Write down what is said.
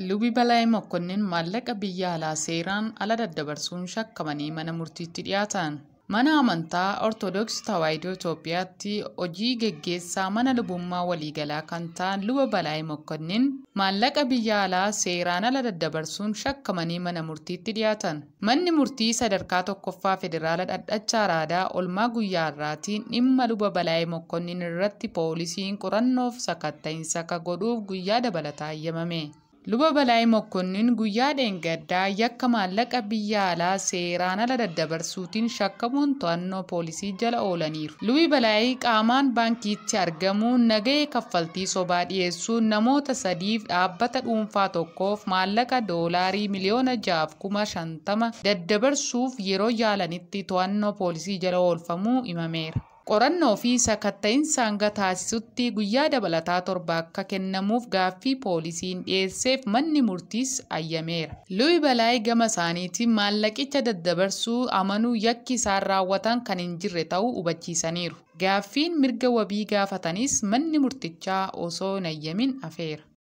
Lubii Balaay Mokonnin maallaqa biyya alaa seeraan ala daddabarsuun shakkamanii mana murtiitti dhiyaatan. Mana amantaa Ortodoksii Tawaahidoo Itoophiyaatti hojii geggeessaa mana lubummaa waliigalaa kan ta'an Luba Balaay Mokonnin maallaqa biyya alaa seeraan ala daddabarsuun shakkamanii mana murtiitti dhiyaatan. Manni murtii sadarkaa tokkoffaa federaala dhaddacha araadaa oolmaa guyyaa har'aatiin dhimma Luba Balaay Mokonnin irratti poolisiin qorannoof sakatta'insa akka godhuuf guyyaa dabalataa eeyyamame. Luba Balaay Mokonnin guyyaa dheengaddaa yakka maallaqa biyya alaa seeraan ala daddabarsuutiin shakkamuun to'annoo poolisii jala oolaniiru. Lubi Balaay qaamaan baankiitti argamuun nagahee kaffaltii sobaa dhiyeessuun namoota sadiif dhaabbata dhuunfaa tokkoof maallaqa doolaarii miliyoona 6,50 daddabarsuuf yeroo yaalanitti to'annoo poolisii jala oolfamuu himameera. Qorannoo fi sakatta'insa hanga taasisutti guyyaa dabalataa 7 akka kennamuuf gaaffii poolisiin dhiyeesseef manni murtiis ayyameera. Lubi Balaay gama isaaniitiin maallaqicha daddabarsuu amanuu yakki isaan raawwatan kan hin jirre ta'uu hubachiisaniiru. Gaaffiin mirga wabii gaafatanis manni murtichaa osoo hin ayyamin hafeera.